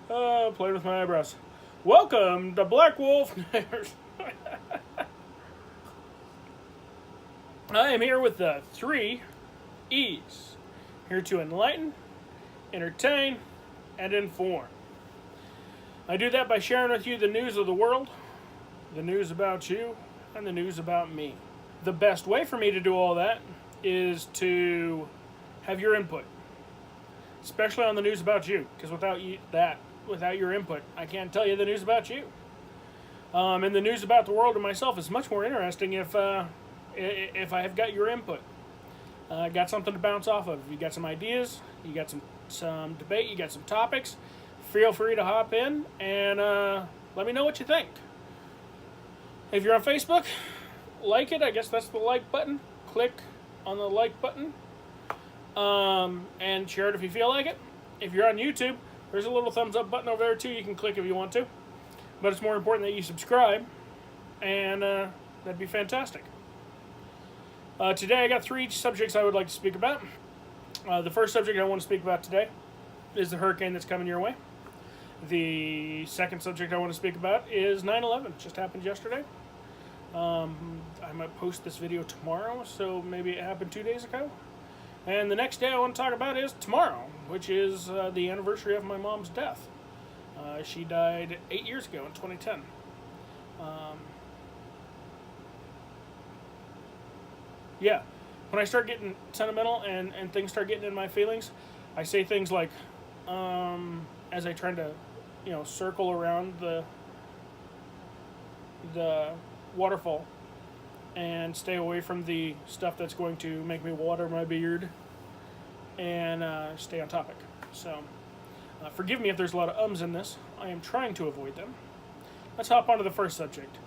Playing with my eyebrows. Welcome to Black Wolf News. I am here with the 3 E's. Here to enlighten, entertain, and inform. I do that by sharing with you the news of the world, the news about you, and the news about me. The best way for me to do all that is to have your input, especially on the news about you, because without your input, I can't tell you the news about you. And the news about the world and myself is much more interesting if I have got your input. Got something to bounce off of. You got some ideas, you got some debate, you got some topics. Feel free to hop in and let me know what you think. If you're on Facebook, like it. I guess that's the like button. Click on the like button and share it if you feel like it. If you're on YouTube, there's a little thumbs up button over there too. You can click if you want to. But it's more important that you subscribe, and that'd be fantastic. Today I got 3 subjects I would like to speak about. The first subject I want to speak about today is the hurricane that's coming your way. The second subject I want to speak about is 9/11. It just happened yesterday. I might post this video tomorrow, so maybe it happened 2 days ago. And the next day I want to talk about is tomorrow, which is the anniversary of my mom's death. She died 8 years ago in 2010. Yeah, when I start getting sentimental and things start getting in my feelings, I say things like, as I try to, circle around the waterfall and stay away from the stuff that's going to make me water my beard and stay on topic. So, forgive me if there's a lot of ums in this. I am trying to avoid them. Let's hop on to the first subject.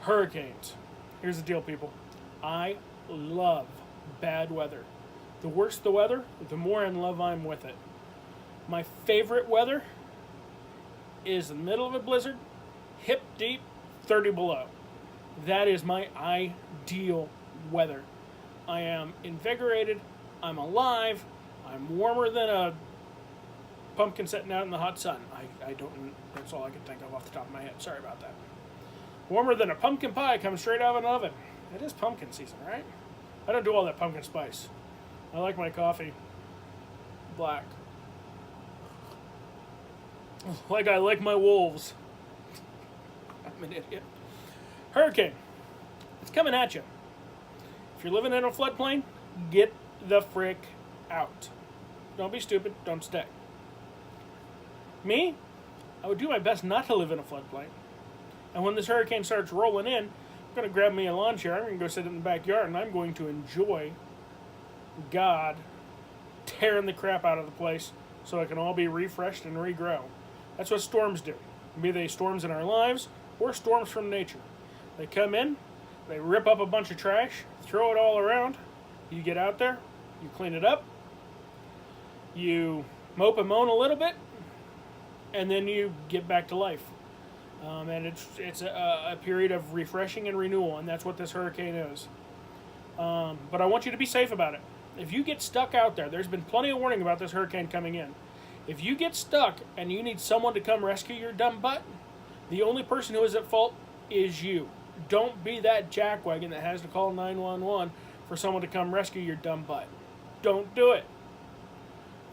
Hurricanes. Here's the deal, people. I love bad weather. The worse the weather, the more in love I'm with it. My favorite weather is the middle of a blizzard, hip deep, 30 below. That is my ideal weather. I am invigorated, I'm alive, I'm warmer than a pumpkin sitting out in the hot sun. That's all I can think of off the top of my head. Sorry about that. Warmer than a pumpkin pie comes straight out of an oven. It is pumpkin season, right? I don't do all that pumpkin spice. I like my coffee black. Like I like my wolves. I'm an idiot. Hurricane. It's coming at you. If you're living in a floodplain, get the frick out. Don't be stupid. Don't stay. Me? I would do my best not to live in a floodplain. And when this hurricane starts rolling in, I'm going to grab me a lawn chair. I'm going to go sit in the backyard, and I'm going to enjoy God tearing the crap out of the place so it can all be refreshed and regrow. That's what storms do. Be they storms in our lives or storms from nature. They come in, they rip up a bunch of trash, throw it all around. You get out there, you clean it up, you mope and moan a little bit, and then you get back to life. And it's a period of refreshing and renewal, and that's what this hurricane is. But I want you to be safe about it. If you get stuck out there, there's been plenty of warning about this hurricane coming in. If you get stuck and you need someone to come rescue your dumb butt, the only person who is at fault is you. Don't be that jackwagon that has to call 911 for someone to come rescue your dumb butt. Don't do it.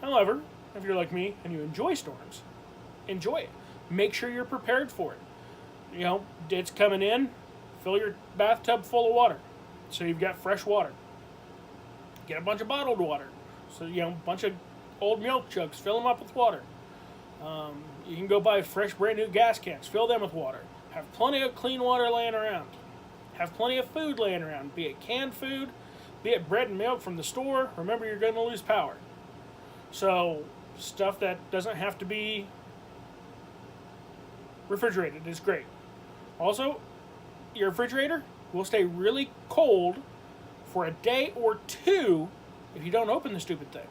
However, if you're like me and you enjoy storms, enjoy it. Make sure you're prepared for it. It's coming in. Fill your bathtub full of water so you've got fresh water. Get a bunch of bottled water. So, a bunch of old milk jugs. Fill them up with water. You can go buy fresh, brand new gas cans. Fill them with water. Have plenty of clean water laying around. Have plenty of food laying around. Be it canned food, be it bread and milk from the store. Remember, you're going to lose power. So, stuff that doesn't have to be refrigerated is great. Also, your refrigerator will stay really cold for a day or 2 if you don't open the stupid thing.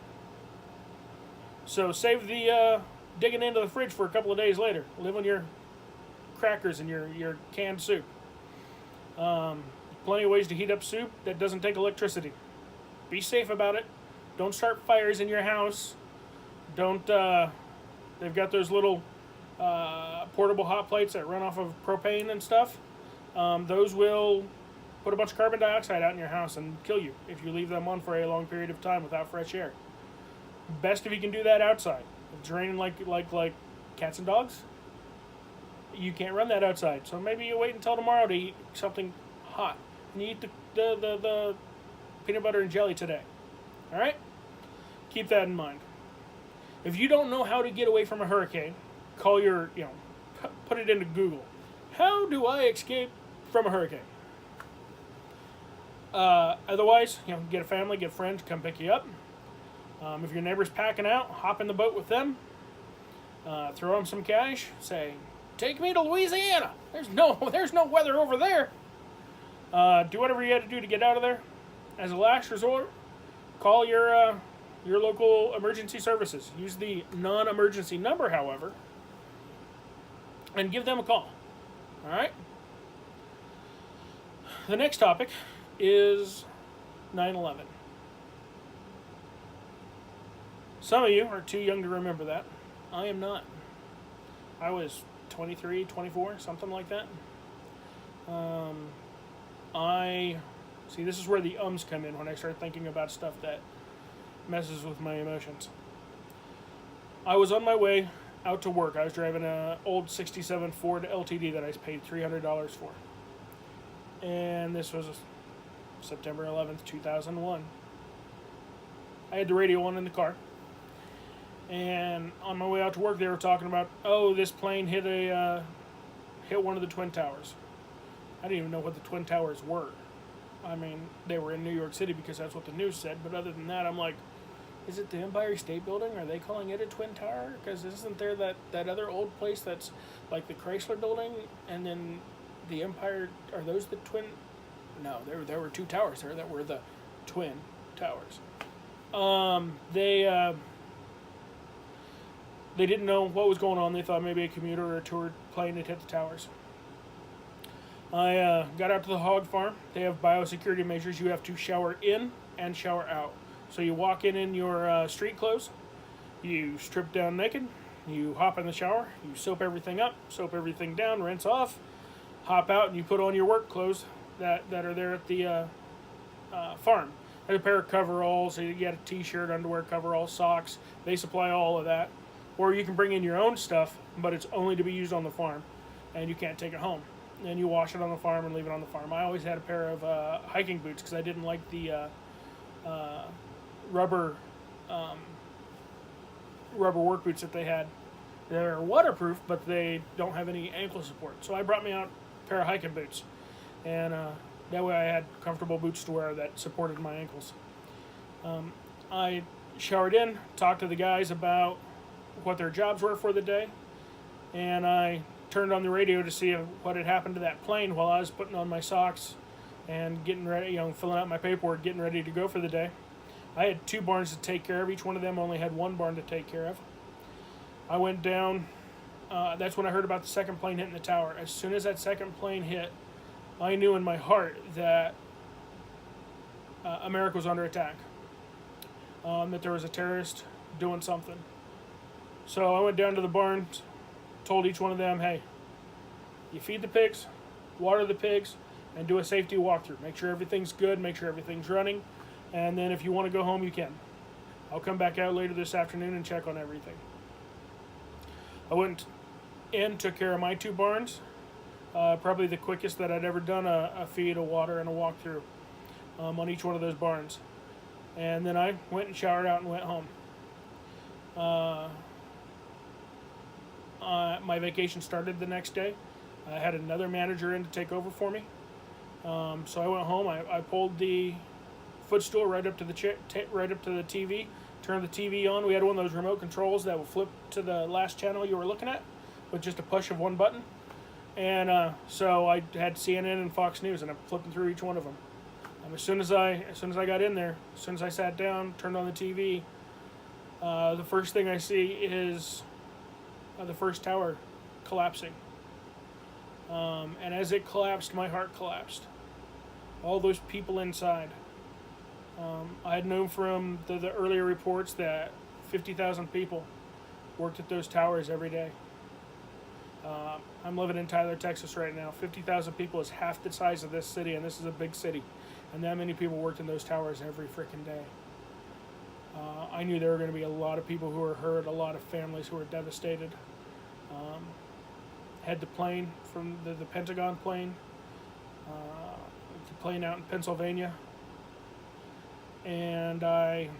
So save the digging into the fridge for a couple of days later. Live on your crackers and your canned soup. Plenty of ways to heat up soup that doesn't take electricity. Be safe about it. Don't start fires in your house. Don't, they've got those little portable hot plates that run off of propane and stuff. Those will put a bunch of carbon dioxide out in your house and kill you if you leave them on for a long period of time without fresh air. Best if you can do that outside. If it's raining like cats and dogs, you can't run that outside. So maybe you wait until tomorrow to eat something hot. And you eat the peanut butter and jelly today. All right? Keep that in mind. If you don't know how to get away from a hurricane, call your, put it into Google. How do I escape from a hurricane? Otherwise, get a family, get friends to come pick you up. If your neighbor's packing out, hop in the boat with them. Throw them some cash. Say, take me to Louisiana. There's no weather over there. Do whatever you had to do to get out of there. As a last resort, call your local emergency services. Use the non-emergency number, however, and give them a call. All right? The next topic is 9/11. Some of you are too young to remember that. I am not. I was 23, 24, something like that. This is where the ums come in when I start thinking about stuff that messes with my emotions. I was on my way out to work. I was driving an old 67 Ford LTD that I paid $300 for. And this was September 11th, 2001. I had the radio on in the car. And on my way out to work, they were talking about, this plane hit one of the Twin Towers. I didn't even know what the Twin Towers were. I mean, they were in New York City because that's what the news said. But other than that, I'm like, is it the Empire State Building? Are they calling it a Twin Tower? Because isn't there that other old place that's like the Chrysler Building? And then the Empire, are those the Twin? No, there were two towers there that were the Twin Towers. They didn't know what was going on. They thought maybe a commuter or a tour plane had hit the towers. I got out to the hog farm. They have biosecurity measures. You have to shower in and shower out. So you walk in your street clothes. You strip down naked. You hop in the shower. You soap everything up, soap everything down, rinse off. Hop out and you put on your work clothes that are there at the farm. There's a pair of coveralls. You get a t-shirt, underwear, coveralls, socks. They supply all of that. Or you can bring in your own stuff, but it's only to be used on the farm, and you can't take it home. And you wash it on the farm and leave it on the farm. I always had a pair of hiking boots because I didn't like the rubber work boots that they had. They're waterproof, but they don't have any ankle support. So I brought me out a pair of hiking boots, and that way I had comfortable boots to wear that supported my ankles. I showered in, talked to the guys about what their jobs were for the day, and I turned on the radio to see what had happened to that plane while I was putting on my socks and getting ready, filling out my paperwork, getting ready to go for the day. I had 2 barns to take care of. Each one of them only had 1 barn to take care of. I went down. That's when I heard about the second plane hitting the tower. As soon as that second plane hit, I knew in my heart that America was under attack, that there was a terrorist doing something. So I went down to the barns, told each one of them, hey, you feed the pigs, water the pigs, and do a safety walkthrough. Make sure everything's good, make sure everything's running, and then if you want to go home, you can. I'll come back out later this afternoon and check on everything. I went in, took care of my 2 barns, probably the quickest that I'd ever done a feed, a water, and a walkthrough on each one of those barns. And then I went and showered out and went home. My vacation started the next day. I had another manager in to take over for me. So I went home. I pulled the footstool right up to the TV, turned the TV on. We had one of those remote controls that will flip to the last channel you were looking at with just a push of one button. And so I had CNN and Fox News, and I'm flipping through each one of them. As soon as I got in there, as soon as I sat down, turned on the TV, the first thing I see is the first tower collapsing. And as it collapsed, my heart collapsed. All those people inside. I had known from the earlier reports that 50,000 people worked at those towers every day. I'm living in Tyler, Texas right now. 50,000 people is half the size of this city, and this is a big city. And that many people worked in those towers every freaking day. I knew there were going to be a lot of people who were hurt, a lot of families who were devastated. Had the plane from the Pentagon plane, the plane out in Pennsylvania, and I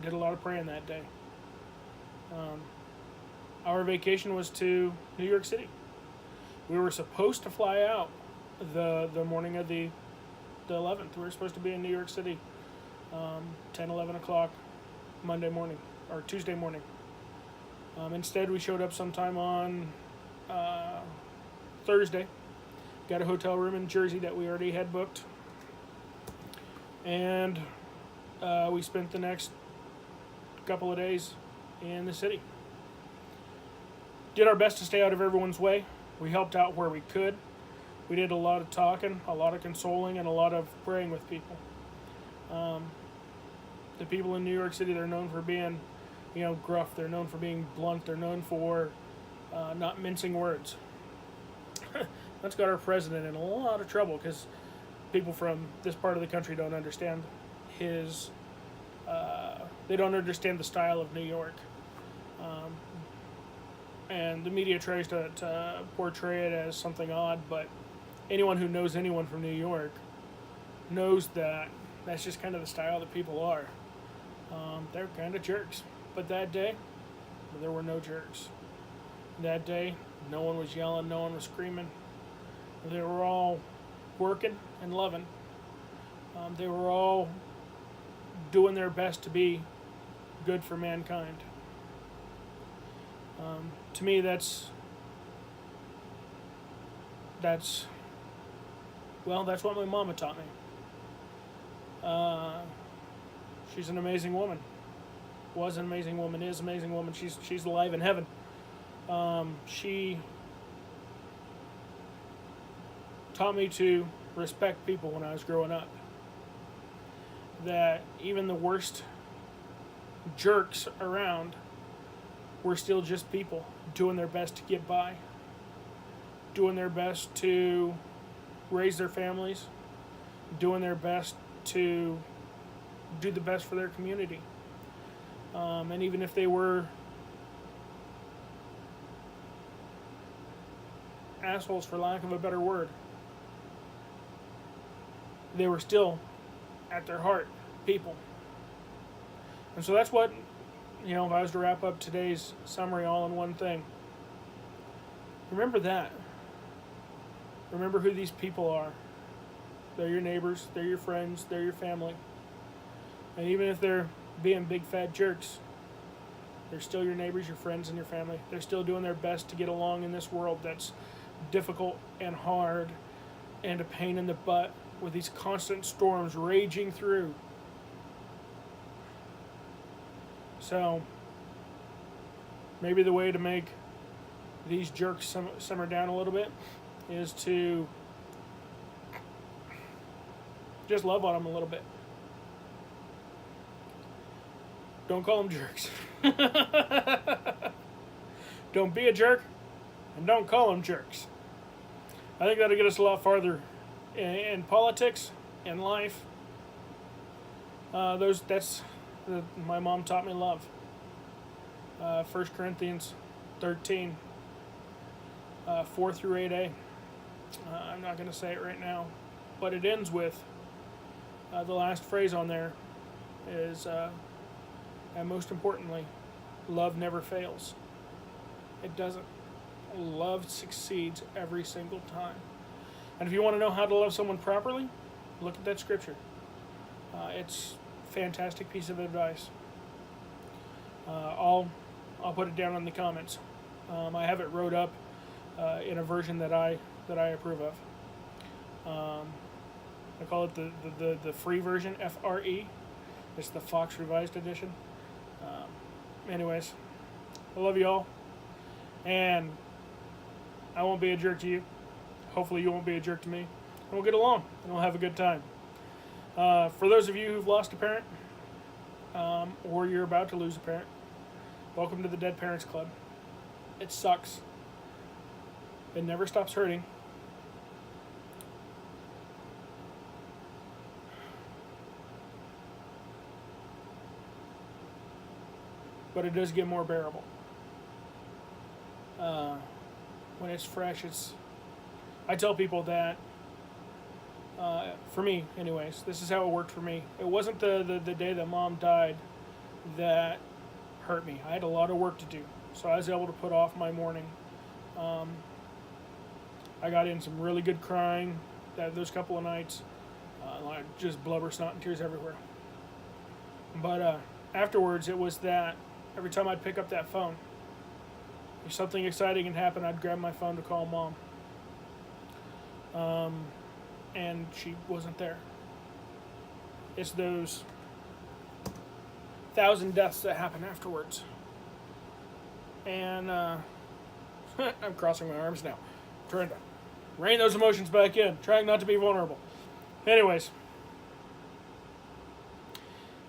did a lot of praying that day. Our vacation was to New York City. We were supposed to fly out the morning of the 11th. We were supposed to be in New York City 10, 11 o'clock Monday morning, or Tuesday morning. Instead, we showed up sometime on Thursday. Got a hotel room in Jersey that we already had booked. And we spent the next couple of days in the city. Did our best to stay out of everyone's way. We helped out where we could. We did a lot of talking, a lot of consoling, and a lot of praying with people. The people in New York City, they're known for being, gruff. They're known for being blunt. They're known for not mincing words. That's got our president in a lot of trouble because people from this part of the country don't understand his. They don't understand the style of New York. And the media tries to portray it as something odd, but anyone who knows anyone from New York knows that that's just kind of the style that people are. They're kind of jerks. But that day, there were no jerks. That day, no one was yelling, no one was screaming. They were all working and loving. They were all doing their best to be good for mankind. To me, that's what my mama taught me. She's an amazing woman. Was an amazing woman, is an amazing woman. She's alive in heaven. She taught me to respect people when I was growing up. That even the worst jerks around were still just people doing their best to get by, doing their best to raise their families, doing their best to do the best for their community. And even if they were assholes, for lack of a better word, they were still, at their heart, people. And so that's what, if I was to wrap up today's summary all in one thing, remember that. Remember who these people are. They're your neighbors, they're your friends, they're your family. And even if they're being big fat jerks, they're still your neighbors, your friends, and your family. They're still doing their best to get along in this world that's difficult and hard and a pain in the butt with these constant storms raging through. So, maybe the way to make these jerks simmer down a little bit is to just love on them a little bit. Don't call them jerks. Don't be a jerk, and don't call them jerks. I think that'll get us a lot farther in politics, in life. My mom taught me love. 1 Corinthians 13, 4 through 8a. I'm not going to say it right now, but it ends with the last phrase on there is, and most importantly, love never fails. It doesn't. Love succeeds every single time. And if you want to know how to love someone properly, look at that scripture. It's a fantastic piece of advice. I'll put it down in the comments. I have it wrote up in a version that I approve of. I call it the free version, FRE. It's the Fox Revised Edition. Anyways, I love you all, and I won't be a jerk to you. Hopefully you won't be a jerk to me. And we'll get along, and we'll have a good time. For those of you who've lost a parent, or you're about to lose a parent, welcome to the Dead Parents Club. It sucks. It never stops hurting. But it does get more bearable. When it's fresh, I tell people that, for me anyways, this is how it worked for me. It wasn't the day that Mom died that hurt me. I had a lot of work to do, so I was able to put off my mourning. I got in some really good crying those couple of nights, like just blubber, snot, and tears everywhere. But afterwards, it was that every time I'd pick up that phone, if something exciting had happened, I'd grab my phone to call Mom. And she wasn't there. It's those 1,000 deaths that happen afterwards. And I'm crossing my arms now. I'm trying to rein those emotions back in, trying not to be vulnerable. Anyways,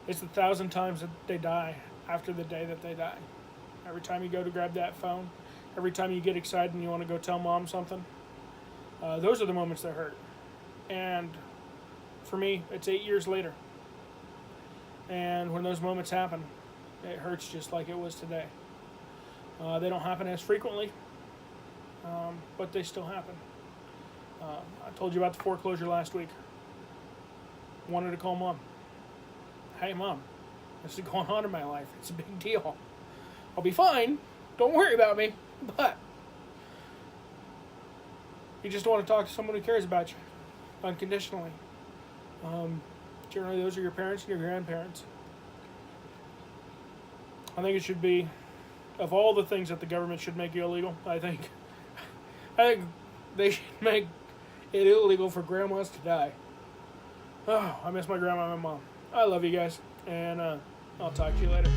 it's 1,000 times that they die after the day that they die. Every time you go to grab that phone, every time you get excited and you want to go tell Mom something, those are the moments that hurt. And for me, it's 8 years later. And when those moments happen, it hurts just like it was today. They don't happen as frequently, but they still happen. I told you about the foreclosure last week. Wanted to call Mom. Hey, Mom, this is going on in my life. It's a big deal. I'll be fine. Don't worry about me. But you just want to talk to someone who cares about you unconditionally. Generally, those are your parents and your grandparents. I think it should be, of all the things that the government should make illegal, I think they should make it illegal for grandmas to die. Oh, I miss my grandma and my mom. I love you guys, and I'll talk to you later.